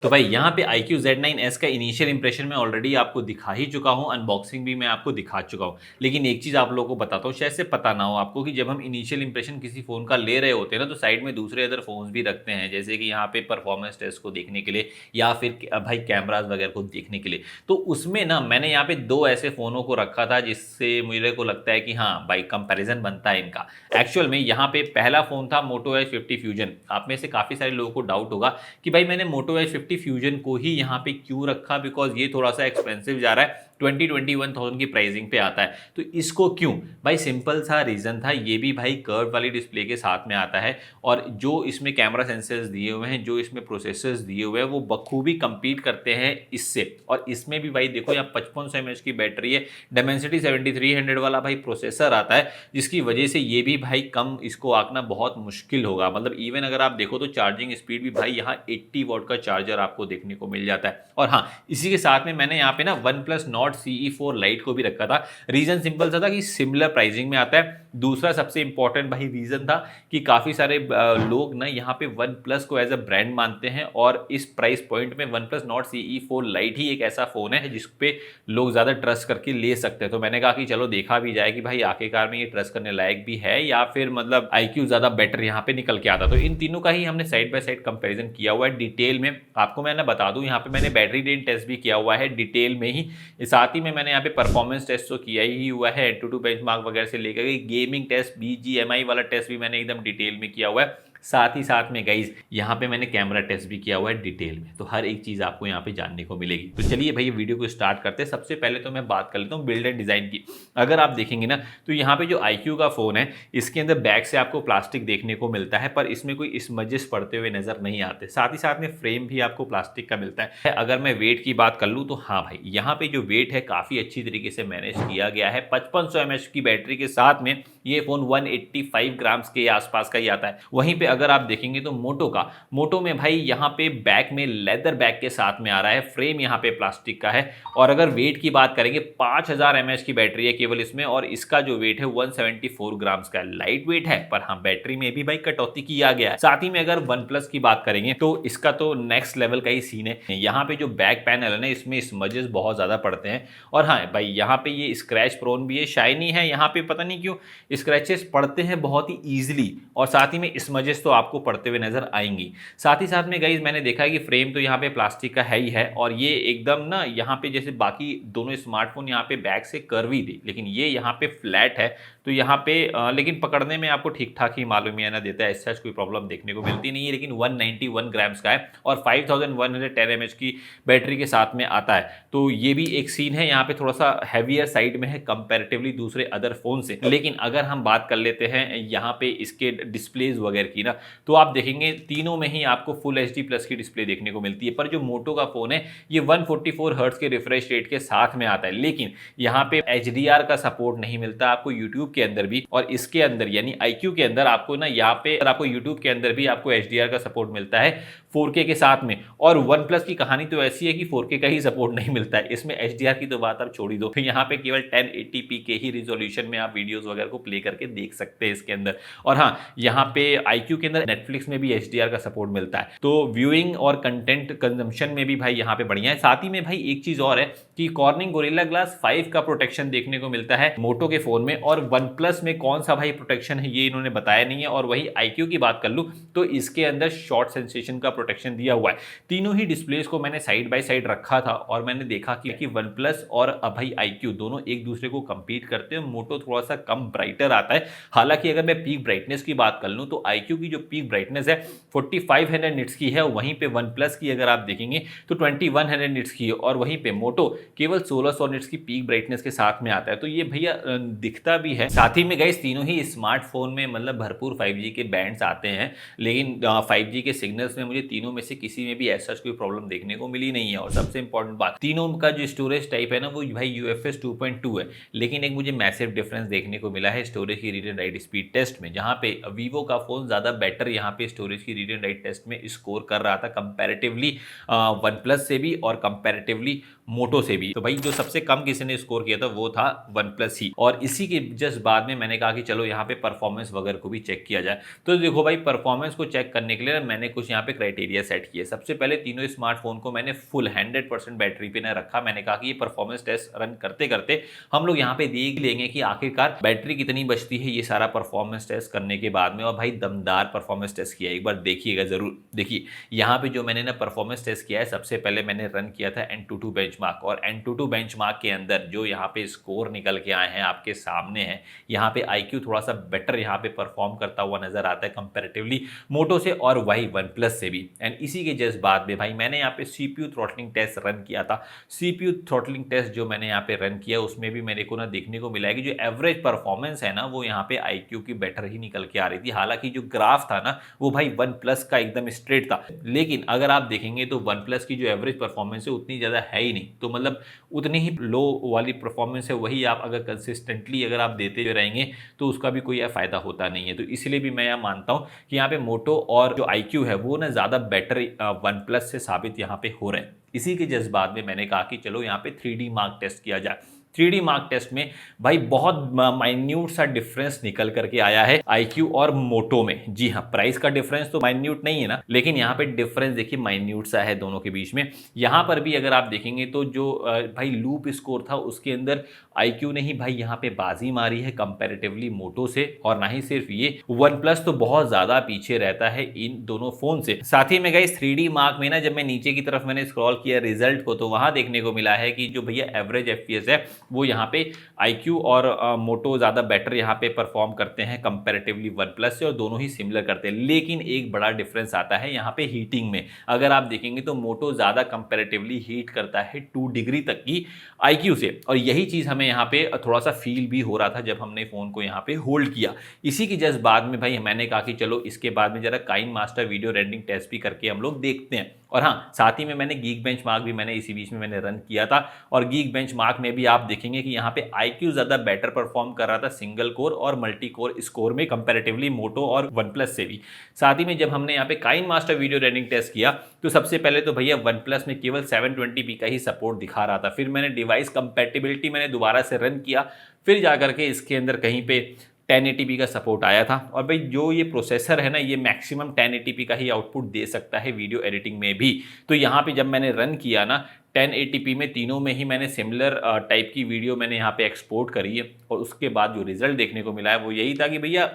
तो भाई यहाँ पे iQOO Z9s का इनिशियल इंप्रेशन मैं ऑलरेडी आपको दिखा ही चुका हूँ, अनबॉक्सिंग भी मैं आपको दिखा चुका हूँ। लेकिन एक चीज़ आप लोगों को बताता हूँ, शायद से पता ना हो आपको कि जब हम इनिशियल इंप्रेशन किसी फ़ोन का ले रहे होते हैं ना, तो साइड में दूसरे अदर फ़ोन्स भी रखते हैं, जैसे कि यहाँ पे परफॉर्मेंस टेस्ट को देखने के लिए या फिर भाई कैमराज वगैरह को देखने के लिए। तो उसमें ना मैंने यहाँ पे 2 ऐसे फ़ोनों को रखा था जिससे मेरे को लगता है कि हाँ भाई कंपैरिज़न बनता है इनका। एक्चुअल में यहाँ पे पहला फ़ोन था मोटो H50 फ्यूजन। आप में से काफ़ी सारे लोगों को डाउट होगा कि भाई मैंने मोटो H50 फ्यूजन को ही यहाँ पे क्यों रखा, बिकॉज ये थोड़ा सा एक्सपेंसिव जा रहा है, 20-21,000 की प्राइसिंग पे आता है। तो इसको क्यों भाई, सिंपल सा रीज़न था, ये भी भाई कर्व वाली डिस्प्ले के साथ में आता है और जो इसमें कैमरा सेंसर्स दिए हुए हैं, जो इसमें प्रोसेसर्स दिए हुए हैं, वो बखूबी कंपीट करते हैं इससे। और इसमें भी भाई देखो यहाँ 5500 mAh की बैटरी है, Dimensity 7300 वाला भाई प्रोसेसर आता है, जिसकी वजह से ये भी भाई कम इसको आंकना बहुत मुश्किल होगा। मतलब इवन अगर आप देखो तो चार्जिंग स्पीड भी भाई यहाँ 80 वॉट का चार्जर आपको देखने को मिल जाता है। और हाँ, इसी के साथ में मैंने यहाँ पे ना OnePlus Nord CE4 Lite को भी रखा था। रीजन सिंपल सा था कि सिमिलर प्राइसिंग में आता है। दूसरा सबसे इंपॉर्टेंट भाई रीजन था कि काफी सारे लोग ना यहाँ पे OnePlus को एज अ ब्रांड मानते हैं और इस प्राइस पॉइंट में OnePlus Nord CE4 Lite ही एक ऐसा फोन है जिस पे लोग ज्यादा ट्रस्ट करके ले सकते हैं। तो मैंने कहा कि चलो देखा भी जाए कि भाई आखिरकार में ये ट्रस्ट करने लायक भी है या फिर मतलब iQOO ज्यादा बेटर यहाँ पे निकल के आता। तो इन तीनों का ही हमने साइड बाय साइड कंपैरिजन किया हुआ है डिटेल में। आपको मैंने बता दूं, यहाँ पे मैंने बैटरी ड्रेन टेस्ट भी किया हुआ है डिटेल में ही, साथ ही में मैंने यहाँ पे परफॉर्मेंस टेस्ट तो किया ही हुआ है, Antutu बेंचमार्क वगैरह से लेकर गेमिंग टेस्ट, BGMI वाला टेस्ट भी मैंने एकदम डिटेल में किया हुआ है। साथ ही साथ में गाइज यहाँ पे मैंने कैमरा टेस्ट भी किया हुआ है डिटेल में। तो हर एक चीज आपको यहाँ पे जानने को मिलेगी। तो चलिए भाई वीडियो को स्टार्ट करते हैं। सबसे पहले तो मैं बात कर लेता हूँ बिल्ड एंड डिजाइन की। अगर आप देखेंगे ना तो यहाँ पे जो iQOO का फोन है, इसके अंदर बैक से आपको प्लास्टिक देखने को मिलता है, पर इसमें कोई स्मजेस पड़ते हुए नजर नहीं आते। साथ ही साथ में फ्रेम भी आपको प्लास्टिक का मिलता है। अगर मैं वेट की बात कर लूँ तो हाँ भाई, यहाँ पे जो वेट है काफी अच्छी तरीके से मैनेज किया गया है। 5500 mAh की बैटरी के साथ में ये फोन 185 ग्राम्स के आसपास का ही आता है। वहीं पे अगर आप देखेंगे तो मोटो में भाई यहाँ पे बैक में लेदर बैक के साथ में आ रहा है, फ्रेम यहाँ पे प्लास्टिक का है। और अगर वेट की बात करेंगे 5000 mAh की बैटरी है केवल इसमें, और इसका जो वेट है 174 ग्राम्स का लाइट वेट है, पर हाँ बैटरी में भी भाई कटौती किया गया है। साथ ही में अगर OnePlus की बात करेंगे तो इसका तो नेक्स्ट लेवल का ही सीन है। यहाँ पे जो बैक पैनल है ना, इसमें स्मजेस बहुत ज्यादा पड़ते हैं। और हाँ भाई यहाँ पे ये स्क्रैच प्रोन भी है, शाइनी है, यहाँ पे पता नहीं क्यों स्क्रैचेस पड़ते हैं बहुत ही ईजिली, और साथ ही में स्मजेस तो आपको पड़ते हुए नजर आएंगी। साथ ही साथ में गाइज मैंने देखा है कि फ्रेम तो यहाँ पे प्लास्टिक का है ही है, और ये एकदम ना यहाँ पे जैसे बाकी दोनों स्मार्टफोन यहाँ पे बैक से कर्वी थी, लेकिन ये यहाँ पे फ्लैट है। तो यहाँ पे लेकिन पकड़ने में आपको ठीक ठाक ही मालूम ही ना देता है, ऐसा कोई प्रॉब्लम देखने को मिलती नहीं है। लेकिन 191 ग्राम्स का है और 5110 mAh की बैटरी के साथ में आता है। तो ये भी एक सीन है, यहाँ पे थोड़ा सा हैवियर साइड में है कंपैरेटिवली दूसरे अदर फोन से। लेकिन अगर हम बात कर लेते हैं यहाँ पे इसके डिस्प्लेज वगैरह की ना, तो आप देखेंगे तीनों में ही आपको फुल HD प्लस की डिस्प्ले देखने को मिलती है। पर जो मोटो का फोन है ये 144 हर्ट्ज के रिफ्रेश रेट के साथ में आता है, लेकिन यहाँ पे HDR का सपोर्ट नहीं मिलता आपको यूट्यूब के अंदर भी, और इसके अंदर यानी iQOO के अंदर आपको ना यहाँ पे आपको यूट्यूब के अंदर भी आपको HDR का सपोर्ट मिलता है 4K के साथ में। और OnePlus की कहानी तो ऐसी है कि 4K का ही सपोर्ट नहीं मिलता है, इसमें HDR की तो बात आप छोड़ ही दो। यहाँ पे केवल 1080p के ही रिजोल्यूशन में आप वीडियोस वगैरह को प्ले करके देख सकते हैं इसके अंदर। और हाँ, यहाँ पे iQOO के अंदर नेटफ्लिक्स में भी HDR का सपोर्ट मिलता है, तो व्यूइंग और कंटेंट कंजम्पशन में भी भाई यहाँ पे बढ़िया है। साथ ही में भाई एक चीज और है कि कॉर्निंग गोरिल्ला ग्लास 5 का प्रोटेक्शन देखने को मिलता है मोटो के फोन में, और OnePlus में कौन सा भाई प्रोटेक्शन है ये इन्होंने बताया नहीं है। और वही iQOO की बात कर लूं तो इसके अंदर शॉर्ट सेंसेशन का प्रोटेक्शन दिया हुआ है। तीनों ही डिस्प्लेस को मैंने साइड बाय साइड रखा था और मैंने देखा कि OnePlus और भाई iQOO दोनों एक दूसरे को कंपीट करते हैं। मोटो थोड़ा सा कम ब्राइटर आता है, हालांकि अगर मैं पीक ब्राइटनेस की बात कर लूं तो iQOO की जो पीक ब्राइटनेस है 4500 निट्स की है, वहीं पे OnePlus की अगर आप देखेंगे तो 2100 निट्स की है, और वहीं पे मोटो केवल 1600 निट्स की पीक ब्राइटनेस के साथ में आता है। तो ये भैया दिखता भी है। साथ ही में गाइस तीनों ही स्मार्टफोन में मतलब भरपूर 5G के बैंड्स आते हैं, लेकिन 5G के सिग्नल्स में मुझे तीनों में से किसी में भी ऐसा कोई प्रॉब्लम देखने को मिली नहीं है। और सबसे इंपॉर्टेंट बात, तीनों का जो स्टोरेज टाइप है ना वो भाई UFS 2.2 है, लेकिन एक मुझे मैसिव डिफरेंस देखने को मिला है स्टोरेज की read and write speed test में, जहां पे वीवो का फोन ज्यादा बेटर यहाँ पे स्टोरेज की रीड एंड राइट टेस्ट में स्कोर कर रहा था कंपैरेटिवली OnePlus से भी और कंपैरेटिवली मोटो से भी। तो भाई जो सबसे कम किसी ने स्कोर किया था वो था वन प्लस ही, और इसी के जस्ट बाद में मैंने कहा कि चलो यहाँ पे परफॉर्मेंस वगैरह को भी चेक किया जाए। तो देखो भाई, परफॉर्मेंस को चेक करने के लिए ना मैंने कुछ यहाँ पे क्राइटेरिया सेट किए। सबसे पहले तीनों स्मार्टफोन को मैंने फुल 100% बैटरी पे ना रखा। मैंने कहा कि ये परफॉर्मेंस टेस्ट रन करते करते हम लोग यहाँ पे देख लेंगे कि आखिरकार बैटरी कितनी बचती है ये सारा परफॉर्मेंस टेस्ट करने के बाद में। और भाई दमदार परफॉर्मेंस टेस्ट किया, एक बार देखिएगा जरूर। देखिए यहाँ पे जो मैंने ना परफॉर्मेंस टेस्ट किया है, सबसे पहले मैंने रन किया था Antutu बेंचमार्क, और Antutu बेंचमार्क के अंदर जो यहाँ पे स्कोर निकल के आए हैं आपके सामने है। यहाँ पे IQ थोड़ा सा बेटर यहाँ पे परफॉर्म करता हुआ नजर आता है कंपैरेटिवली मोटो से और वही वन प्लस से भी। एंड इसी के जस्ट बाद में भाई मैंने यहाँ पे CPU थ्रॉटलिंग टेस्ट रन किया था। CPU थ्रॉटलिंग टेस्ट जो मैंने यहाँ पे रन किया उसमें भी मेरे को ना देखने को मिला है कि जो एवरेज परफॉर्मेंस है ना वो यहाँ पे IQ की बेटर ही निकल के आ रही थी। हालांकि जो ग्राफ था ना वो भाई वन प्लस का एकदम स्ट्रेट था, लेकिन अगर आप देखेंगे तो वन प्लस की जो एवरेज परफॉर्मेंस है उतनी ज़्यादा है ही नहीं। तो मतलब उतनी ही लो वाली परफॉर्मेंस है, वही आप अगर कंसिस्टेंटली अगर आप देते रहेंगे तो उसका भी कोई फ़ायदा होता नहीं है। तो इसलिए भी मैं यह मानता हूँ कि यहाँ पे मोटो और जो IQ है वो ना ज़्यादा बेटर वन प्लस से साबित यहाँ पे हो रहे हैं। इसी के जस्ट बाद में मैंने कहा कि चलो यहाँ पे 3D मार्क टेस्ट किया जाए। 3D मार्क टेस्ट में भाई बहुत माइन्यूट सा डिफरेंस निकल करके आया है IQ और मोटो में। जी हाँ, प्राइस का डिफरेंस तो माइन्यूट नहीं है ना, लेकिन यहाँ पे डिफरेंस देखिए माइन्यूट सा है दोनों के बीच में। यहाँ पर भी अगर आप देखेंगे तो जो भाई लूप स्कोर था उसके अंदर IQ ने ही भाई यहाँ पे बाजी मारी है कंपैरेटिवली मोटो से। और ना ही सिर्फ ये, वन प्लस तो बहुत ज्यादा पीछे रहता है इन दोनों फोन से। साथ ही में गाइस 3D मार्क में ना जब मैं नीचे की तरफ मैंने स्क्रॉल किया रिजल्ट को, तो वहां देखने को मिला है कि जो भैया एवरेज FPS है वो यहाँ पे IQ और मोटो ज़्यादा बेटर यहाँ पे परफॉर्म करते हैं कंपैरेटिवली वन प्लस से, और दोनों ही सिमिलर करते हैं। लेकिन एक बड़ा डिफरेंस आता है यहाँ पे हीटिंग में। अगर आप देखेंगे तो मोटो ज़्यादा कंपैरेटिवली हीट करता है 2 डिग्री तक की IQ से, और यही चीज़ हमें यहाँ पे थोड़ा सा फील भी हो रहा था जब हमने फ़ोन को यहाँ पे होल्ड किया। इसी की जस्ट बाद में भाई मैंने कहा कि चलो इसके बाद में जरा KineMaster video rendering test भी करके हम लोग देखते हैं। और हाँ, साथ ही में मैंने गीक बेंचमार्क भी मैंने इसी बीच में मैंने रन किया था, और गीक बेंचमार्क में भी आप देखेंगे कि यहाँ पे IQ ज़्यादा बेटर परफॉर्म कर रहा था सिंगल कोर और मल्टी कोर स्कोर में कंपैरेटिवली मोटो और वन प्लस से भी। साथ ही में जब हमने यहाँ पे KineMaster video rendering test किया तो सबसे पहले तो भैया वन प्लस में केवल 720p का ही सपोर्ट दिखा रहा था। फिर मैंने डिवाइस कंपैटिबिलिटी मैंने दोबारा से रन किया, फिर जाकर के इसके अंदर कहीं पे 1080p का सपोर्ट आया था। और भाई जो ये प्रोसेसर है ना ये मैक्सिमम 1080p का ही आउटपुट दे सकता है वीडियो एडिटिंग में भी। तो यहाँ पे जब मैंने रन किया ना 1080p में, तीनों में ही मैंने सिमिलर टाइप की वीडियो मैंने यहाँ पे एक्सपोर्ट करी है, और उसके बाद जो रिजल्ट देखने को मिला है वो यही था कि भैया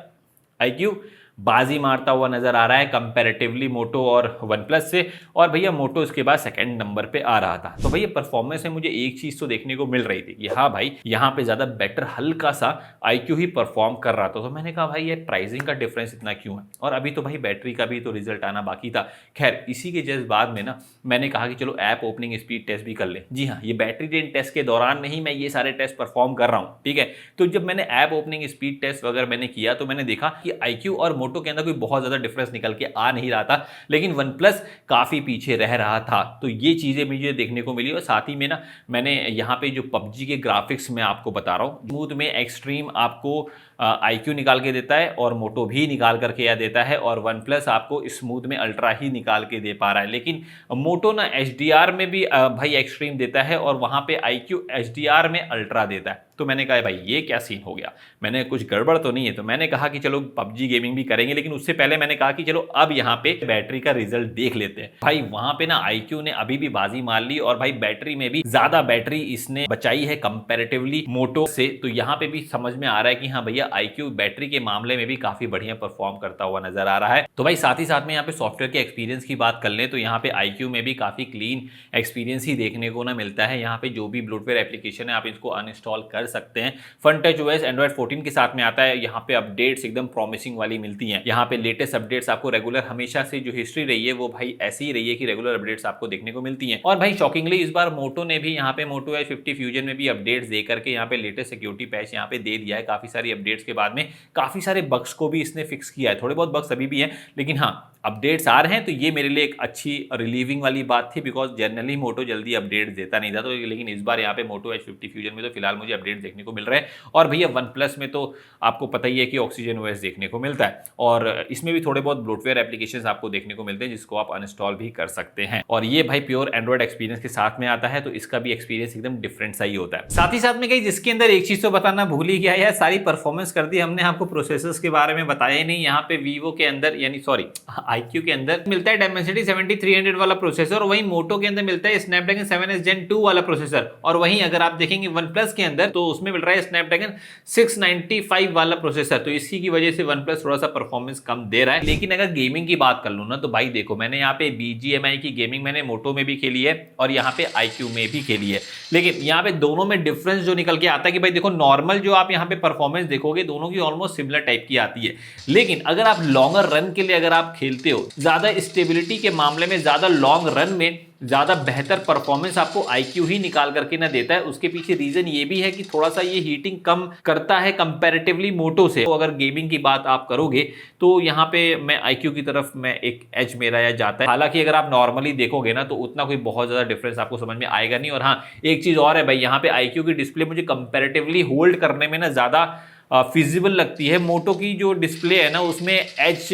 IQ बाजी मारता हुआ नजर आ रहा है कंपैरेटिवली मोटो और वन प्लस से, और भैया मोटो इसके बाद सेकंड नंबर पे आ रहा था। तो भैया परफॉर्मेंस में मुझे एक चीज तो देखने को मिल रही थी कि हाँ भाई यहाँ पे ज्यादा बेटर हल्का सा IQ ही परफॉर्म कर रहा था। तो मैंने कहा भाई ये प्राइसिंग का डिफरेंस इतना क्यों है, और अभी तो भाई बैटरी का भी तो रिजल्ट आना बाकी था। खैर इसी के जस्ट बाद में ना मैंने कहा कि चलो ऐप ओपनिंग स्पीड टेस्ट भी कर ले। जी हाँ, ये बैटरी ड्रेन टेस्ट के दौरान में ही मैं ये सारे टेस्ट परफॉर्म कर रहा हूँ, ठीक है। तो जब मैंने ऐप ओपनिंग स्पीड टेस्ट वगैरह मैंने किया तो मैंने देखा कि IQ और मोटो के अंदर कोई बहुत ज्यादा डिफरेंस निकल के आ नहीं रहा था, लेकिन वन प्लस काफी पीछे रह रहा था। तो ये चीजें मुझे देखने को मिली। और साथ ही में ना मैंने यहाँ पे जो PUBG के ग्राफिक्स में आपको बता रहा हूँ, स्मूथ में एक्सट्रीम आपको IQ निकाल के देता है और मोटो भी निकाल करके या देता है, और वन प्लस आपको स्मूथ में अल्ट्रा ही निकाल के दे पा रहा है। लेकिन मोटो ना HDR में भी भाई एक्सट्रीम देता है, और वहां पे IQ HDR में अल्ट्रा देता है। तो मैंने कहा भाई ये क्या सीन हो गया, मैंने कुछ गड़बड़ तो नहीं है। तो मैंने कहा कि चलो PUBG गेमिंग भी करेंगे, लेकिन उससे पहले मैंने कहा कि चलो अब यहाँ पे बैटरी का रिजल्ट देख लेते हैं। भाई वहां पे ना IQ ने अभी भी बाजी मार ली, और भाई बैटरी में भी ज्यादा बैटरी इसने बचाई है कंपैरेटिवली मोटो से। तो यहाँ पे भी समझ में आ रहा है कि हाँ भैया IQ बैटरी के मामले में भी काफी बढ़िया परफॉर्म करता हुआ नजर आ रहा है। तो भाई साथ ही साथ में यहाँ पे सॉफ्टवेयर के एक्सपीरियंस की बात कर लें तो यहाँ पे IQ में भी काफी क्लीन एक्सपीरियंस ही देखने को ना मिलता है। यहाँ पे जो भी ब्लोटवेयर एप्लीकेशन है आप इसको अनइंस्टॉल कर सकते हैं। फन टच OS एंड्रॉइड 14 के साथ में आता है। यहाँ पे अपडेट्स एकदम प्रॉमिसिंग वाली मिलती हैं। यहाँ पे लेटेस्ट अपडेट्स आपको रेगुलर, हमेशा से जो हिस्ट्री रही है वो भाई ऐसी ही रही है कि रेगुलर अपडेट्स आपको देखने को मिलती हैं। और भाई शॉकिंगली इस बार मोटो ने भी यहाँ पे मोटो H50 फ्यूजन में भी अपडेट्स दे करके यहाँ पे लेटेस्ट सिक्योरिटी पैच यहाँ पे दे दिया है। काफी सारी अपडेट्स के बाद में काफी सारे बग्स को भी इसने फिक्स किया है। थोड़े बहुत बग्स अभी भी हैं, लेकिन हाँ अपडेट्स आ रहे हैं तो ये मेरे लिए एक अच्छी रिलीविंग वाली बात थी, बिकॉज जनरली मोटो जल्दी अपडेट देता नहीं था। तो लेकिन इस बार यहाँ पे मोटो H50 फ्यूजन में तो फिलहाल मुझे अपडेट देखने को मिल रहे हैं। और भैया वन प्लस में तो आपको पता ही है कि ऑक्सीजन OS देखने को मिलता है, और इसमें भी थोड़े बहुत ब्लोटवेयर एप्लीकेशन आपको देखने को मिलते हैं जिसको आप अनइंस्टॉल भी कर सकते हैं। और ये भाई प्योर एंड्रॉइड एक्सपीरियंस के साथ में आता है, तो इसका भी एक्सपीरियंस एकदम डिफरेंट सा ही होता है। साथ ही साथ में कहीं जिसके अंदर एक चीज तो बताना भूल ही गया यार, सारी परफॉर्मेंस कर दी हमने, आपको प्रोसेसर्स के बारे में बताया ही नहीं। यहाँ पे वीवो के अंदर यानी सॉरी IQ के अंदर मिलता है Dimensity 7300 वाला प्रोसेसर, और वहीं मोटो के अंदर मिलता है Snapdragon 7s Gen 2 वाला प्रोसेसर। और वहीं अगर आप देखेंगे वन प्लस के अंदर तो उसमें मिल रहा है Snapdragon 695 वाला प्रोसेसर। तो इसी की वजह से वन प्लस थोड़ा सा परफॉर्मेंस कम दे रहा है। लेकिन अगर गेमिंग की बात कर लूँ ना, तो भाई देखो मैंने यहाँ पे BGMI की गेमिंग मैंने मोटो में भी खेली है और यहाँ पे IQ में भी खेली है। लेकिन यहाँ पे दोनों में डिफरेंस जो निकल के आता है कि भाई देखो नॉर्मल जो आप यहाँ पे परफॉर्मेंस देखोगे दोनों की ऑलमोस्ट सिमिलर टाइप की आती है। लेकिन अगर आप लॉन्गर रन के लिए अगर आप खेलते हो, ज्यादा स्टेबिलिटी के मामले में, ज्यादा लॉन्ग रन में ज्यादा बेहतर परफॉर्मेंस आपको IQ ही निकाल करके ना देता है। उसके पीछे रीजन ये भी है कि थोड़ा सा ये हीटिंग कम करता है कंपैरेटिवली मोटो से। तो अगर गेमिंग की बात आप करोगे तो यहाँ पे मैं IQ की तरफ मैं एक एज मेरा या जाता है। हालांकि अगर आप नॉर्मली देखोगे ना तो उतना कोई बहुत ज्यादा डिफरेंस आपको समझ में आएगा नहीं। और हाँ, एक चीज और है भाई, यहाँ पे IQ की डिस्प्ले मुझे कंपैरेटिवली होल्ड करने में ना ज्यादा फिजिबल लगती है। मोटो की जो डिस्प्ले है ना उसमें एज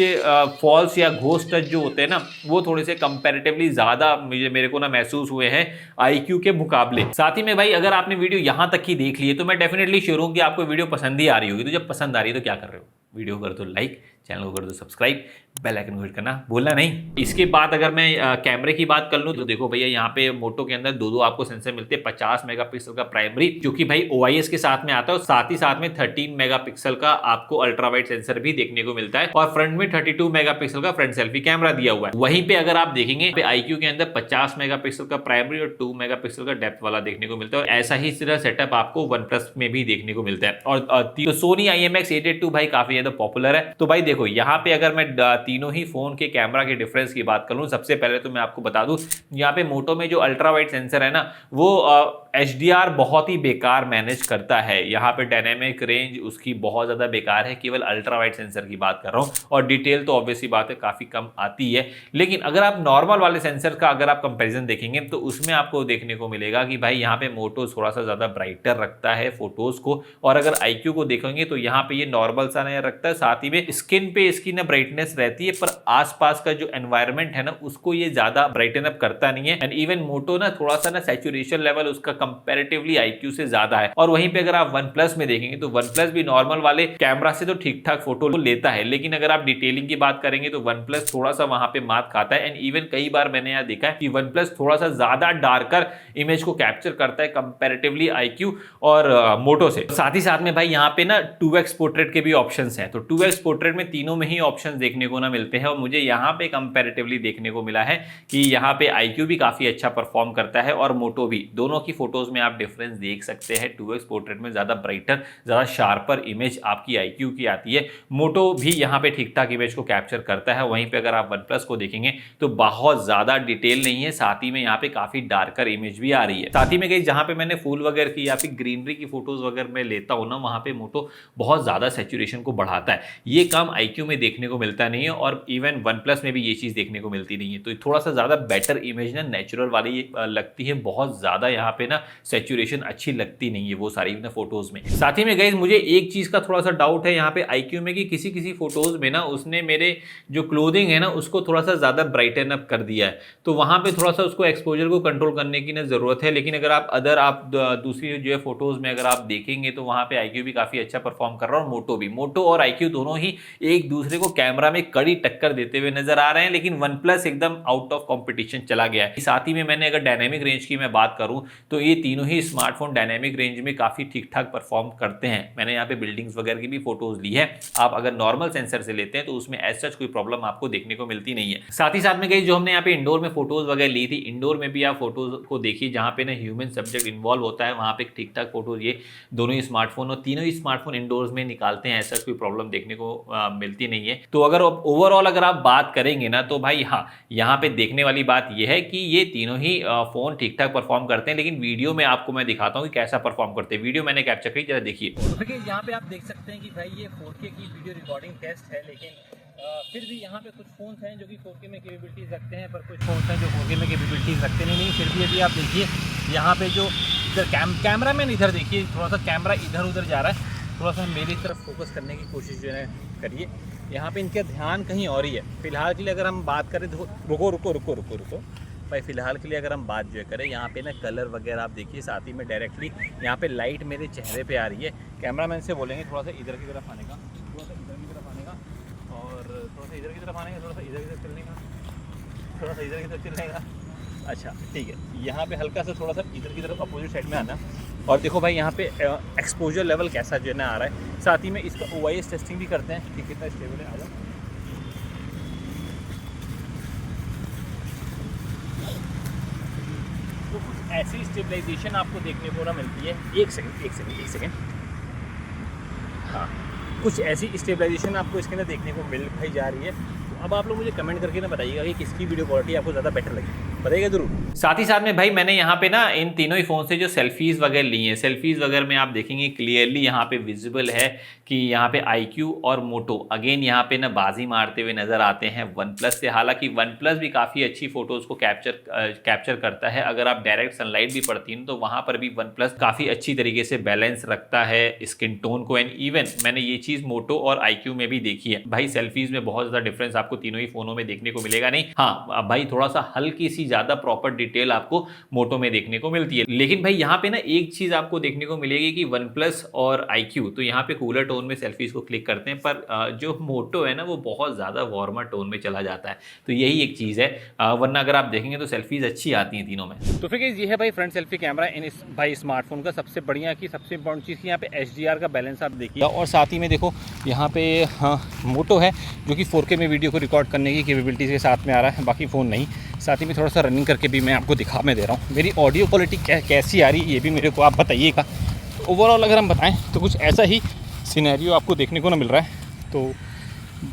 फॉल्स या घोस्ट टच जो होते हैं ना वो थोड़े से कंपैरेटिवली ज्यादा मेरे को ना महसूस हुए हैं IQ के मुकाबले। साथ ही में भाई अगर आपने वीडियो यहां तक की देख ली है तो मैं डेफिनेटली श्योर हूं कि आपको वीडियो पसंद ही आ रही होगी। तो जब पसंद आ रही है तो क्या कर रहे हो, वीडियो कर दो लाइक, चैनल को कर दो सब्सक्राइब, बेल आइकन को हिट करना भूलना नहीं। इसके बाद अगर मैं कैमरे की बात कर लूं तो देखो भैया यहाँ पे मोटो के अंदर दो आपको सेंसर मिलते हैं। 50 मेगापिक्सल का प्राइमरी जो कि भाई OIS के साथ में आता है, और साथ ही साथ में 13 मेगापिक्सल का आपको अल्ट्रा वाइड सेंसर भी देखने को मिलता है, और फ्रंट में 32 मेगापिक्सल का फ्रंट सेल्फी कैमरा दिया हुआ है। वहीं पे अगर आप देखेंगे IQ के अंदर 50 मेगापिक्सल का प्राइमरी और 2 मेगापिक्सल का डेप्थ वाला देखने को मिलता है। और ऐसा ही सिरा सेटअप आपको वन प्लस में भी देखने को मिलता है। और तो सोनी IMX882 भाई काफी ज्यादा पॉपुलर है। तो भाई देखो यहाँ पे अगर मैं तीनों ही फोन के कैमरा के डिफरेंस की बात करूं, सबसे पहले तो मैं आपको बता दूं यहाँ पे मोटो में जो अल्ट्रा वाइड सेंसर है ना वो HDR बहुत ही बेकार मैनेज करता है। यहाँ पे डायनेमिक रेंज उसकी बहुत ज्यादा बेकार है, केवल अल्ट्रा वाइड सेंसर की बात कर रहा हूँ। और डिटेल तो ऑब्वियसली बात है काफी कम आती है। लेकिन अगर आप नॉर्मल वाले सेंसर का अगर आप कंपेरिजन देखेंगे तो उसमें आपको देखने को मिलेगा कि भाई यहाँ पे मोटो थोड़ा सा ज्यादा ब्राइटर रखता है फोटोज को। और अगर IQ को देखेंगे तो यहाँ पे ये नॉर्मल सा नहीं रखता है, साथ ही में स्किन पे इसकी ना ब्राइटनेस रहती है, पर आसपास का जो एनवायरनमेंट है ना उसको ये ज्यादा ब्राइटन अप करता नहीं है। एंड इवन मोटो ना थोड़ा सा ना सैचुरेशन लेवल उसका कंपैरेटिवली IQ से ज्यादा है। और वहीं पे अगर आप वन प्लस में देखेंगे तो वन प्लस भी नॉर्मल वाले कैमरा से तो ठीक ठाक फोटो लेता है, लेकिन अगर आप डिटेलिंग की बात करेंगे तो वन प्लस थोड़ा सा वहां पे मात खाता है। एंड इवन कई बार मैंने यहाँ देखा है कि वन प्लस थोड़ा सा ज्यादा डार्कर इमेज को कैप्चर करता है कंपैरेटिवली IQ और मोटो से। साथ ही साथ में भाई यहाँ पे ना 2x पोर्ट्रेट के भी ऑप्शंस हैं। तो 2x पोर्ट्रेट में तीनों में ही ऑप्शंस देखने को ना मिलते हैं, और मुझे यहाँ पे कंपैरेटिवली देखने को मिला है कि यहाँ पे IQ भी काफी अच्छा परफॉर्म करता है और मोटो भी। दोनों की फोटोज में आप डिफरेंस देख सकते हैं। 2x पोर्ट्रेट में ज्यादा ब्राइटर, ज्यादा शार्पर इमेज आपकी IQ की आती है। मोटो भी यहाँ पे ठीक ठाक इमेज को कैप्चर करता है। वहीं पे अगर आप वन प्लस को देखेंगे तो बहुत ज्यादा डिटेल नहीं है, साथ ही में यहाँ पे काफी डार्कर इमेज भी आ रही है। साथ ही में कहीं जहां पे मैंने फूल वगैरह की या फिर ग्रीनरी की फोटोज वगैरह में लेता हूं ना, वहां पे मोटो बहुत ज्यादा सैचुरेशन को बढ़ाता है। ये काम IQ में देखने को मिलता नहीं है, और इवन वन प्लस में भी ये चीज देखने को मिलती नहीं है। तो थोड़ा सा ज्यादा बेटर इमेज ना नेचुरल वाली लगती है, बहुत ज्यादा यहाँ पे ना सैचुरेशन अच्छी लगती नहीं है वो सारी ना फोटोज में। साथ ही में गाइस मुझे एक चीज का थोड़ा सा डाउट है यहाँ पे IQ में कि किसी किसी फोटोज में ना उसने मेरे जो क्लोथिंग है ना उसको थोड़ा सा ज्यादा ब्राइटन अप कर दिया है। तो वहां पे थोड़ा सा उसको एक्सपोजर को कंट्रोल करने की ना जरूरत है। लेकिन अगर आप दूसरी जो है फोटोज में अगर आप देखेंगे तो वहां पे IQ भी काफी अच्छा परफॉर्म कर रहा है, और मोटो और IQ दोनों ही एक दूसरे को कैमरा में कड़ी टक्कर देते हुए नजर आ रहे हैं। लेकिन वन प्लस एकदम आउट ऑफ कॉम्पिटिशन चला गया है। साथ ही में मैंने अगर डायनेमिक रेंज की मैं बात करूं तो ये तीनों ही स्मार्टफोन डायनेमिक रेंज में काफी ठीक ठाक परफॉर्म करते हैं। मैंने यहाँ पे बिल्डिंग्स वगैरह की भी फोटोज ली है। आप अगर नॉर्मल सेंसर से लेते हैं तो उसमें एज सच कोई प्रॉब्लम आपको देखने को मिलती नहीं है। साथ ही साथ में जो हमने यहाँ पे इंडोर में फोटोज वगैरह ली थी, इंडोर में भी आप फोटोज को देखिए जहां पे ना ह्यूमन सब्जेक्ट इन्वॉल्व होता है, वहां पे ठीक ठाक फोटोज ये दोनों ही स्मार्टफोन और तीनों ही स्मार्टफोन इंडोर्स में निकालते हैं। ऐसा कोई प्रॉब्लम देखने को मिलती नहीं है। तो अगर ओवरऑल अगर आप बात करेंगे ना तो भाई हाँ, यहाँ पे देखने वाली बात यह है कि ये तीनों ही फोन ठीक ठाक परफॉर्म करते हैं। लेकिन वीडियो में आपको मैं दिखाता हूँ कि कैसा परफॉर्म करते हैं। वीडियो मैंने कैप्चर की, जरा देखिए। यहाँ पे आप देख सकते हैं कि भाई ये 4K की वीडियो रिकॉर्डिंग टेस्ट है, लेकिन फिर भी यहाँ पे कुछ फ़ोन्स हैं जो कि 4K में कैपेबिलिटीज़ रखते हैं, पर कुछ फ़ोन्स हैं जो 4K में कैपेबिलिटीज़ रखते नहीं। फिर भी यदि आप देखिए यहाँ पे जो इधर कैमरा मैन इधर देखिए, थोड़ा सा कैमरा इधर उधर जा रहा है, थोड़ा सा मेरी तरफ फोकस करने की कोशिश जो है करिए। यहाँ पे इनका ध्यान कहीं और ही है। फ़िलहाल के लिए अगर हम बात करें तो रुको भाई, फ़िलहाल के लिए अगर हम बात जो है करें, यहाँ पे ना कलर वगैरह आप देखिए, साथ ही में डायरेक्टली यहाँ पे लाइट मेरे चेहरे पे आ रही है। कैमरामैन से बोलेंगे थोड़ा सा इधर की तरफ आने का, थोड़ा सा इधर की तरफ आने का, और थोड़ा सा इधर की तरफ आने का, थोड़ा सा इधर की तरफ चलने का, थोड़ा सा इधर की तरफ चलने का। अच्छा ठीक है, यहाँ पे हल्का सा थोड़ा सा इधर की तरफ अपोजिट साइड में आना। और देखो भाई यहाँ पे एक्सपोजर लेवल कैसा जो है ना आ रहा है। साथ ही में इसका OIS टेस्टिंग भी करते हैं कि कितना स्टेबल है। आ जाओ, तो कुछ ऐसी स्टेबलाइजेशन आपको देखने को ना मिलती है। एक सेकंड, हाँ, कुछ ऐसी स्टेबलाइजेशन आपको इसके अंदर देखने को मिल भाई जा रही है। तो अब आप लोग मुझे कमेंट करके ना बताइएगा कि किसकी वीडियो क्वालिटी आपको ज़्यादा बेटर लगी, बताइएगा जरूर। साथ ही साथ में भाई मैंने यहाँ पे ना इन तीनों ही फ़ोन से जो सेल्फीज़ वगैरह ली हैं, सेल्फीज़ वगैरह में आप देखेंगे क्लियरली यहाँ पे विजिबल है कि यहाँ पे IQ और मोटो अगेन यहाँ पे ना बाजी मारते हुए नज़र आते हैं OnePlus से। हालांकि OnePlus भी काफ़ी अच्छी फ़ोटोज़ को कैप्चर करता है। अगर आप डायरेक्ट सनलाइट भी पड़ती है तो वहाँ पर भी OnePlus काफ़ी अच्छी तरीके से बैलेंस रखता है स्किन टोन को। एंड इवन मैंने ये चीज़ मोटो और IQ में भी देखी है भाई। सेल्फीज़ में बहुत ज़्यादा डिफरेंस आपको तीनों ही फ़ोनों में देखने को मिलेगा नहीं। हाँ भाई, थोड़ा सा हल्की सी ज़्यादा प्रॉपर डिटेल आपको मोटो में देखने को मिलती है। लेकिन भाई यहाँ पे ना एक चीज़ आपको देखने को मिलेगी कि OnePlus और IQ तो यहाँ पे कूलर टोन में सेल्फीज़ को क्लिक करते हैं, पर जो मोटो है ना वो बहुत ज़्यादा वार्मर टोन में चला जाता है। तो यही एक चीज़ है, वरना अगर आप देखेंगे तो सेल्फीज़ अच्छी आती हैं तीनों में। तो फिर ये है भाई फ्रंट सेल्फी कैमरा इन इस भाई स्मार्टफोन का। सबसे बढ़िया की सबसे इंपॉर्टेंट चीज़ की यहाँ पे HDR का बैलेंस आप देखिए। और साथ ही में देखो यहाँ पे हाँ मोटो है जो कि 4K में वीडियो को रिकॉर्ड करने की कैपेबिलिटीज़ के साथ में आ रहा है, बाकी फ़ोन नहीं। साथ ही में थोड़ा सा रनिंग करके भी मैं आपको दिखा में दे रहा हूँ। मेरी ऑडियो क्वालिटी कैसी आ रही है ये भी मेरे को आप बताइएगा। ओवरऑल अगर हम बताएं तो कुछ ऐसा ही सिनेरियो आपको देखने को ना मिल रहा है। तो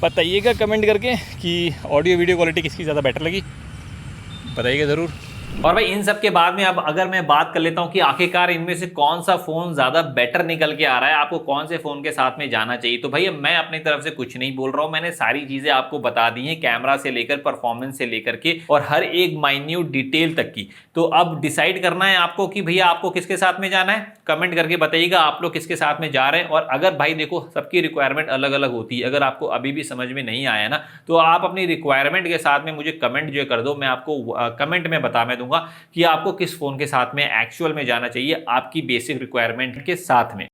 बताइएगा कमेंट करके कि ऑडियो वीडियो क्वालिटी किसकी ज़्यादा बेटर लगी, बताइएगा ज़रूर। और भाई इन सब के बाद में अब अगर मैं बात कर लेता हूं कि आखिरकार इनमें से कौन सा फोन ज्यादा बेटर निकल के आ रहा है, आपको कौन से फोन के साथ में जाना चाहिए, तो भाई मैं अपनी तरफ से कुछ नहीं बोल रहा हूं। मैंने सारी चीजें आपको बता दी हैं, कैमरा से लेकर परफॉर्मेंस से लेकर के और हर एक माइन्यूट डिटेल तक की। तो अब डिसाइड करना है आपको कि भैया आपको किसके साथ में जाना है। कमेंट करके बताइएगा आप लोग किसके साथ में जा रहे हैं। और अगर भाई देखो सबकी रिक्वायरमेंट अलग अलग होती है, अगर आपको अभी भी समझ में नहीं आया ना तो आप अपनी रिक्वायरमेंट के साथ में मुझे कमेंट जो कर दो, मैं आपको कमेंट में बता दूंगा कि आपको किस फोन के साथ में एक्चुअल में जाना चाहिए आपकी बेसिक रिक्वायरमेंट के साथ में।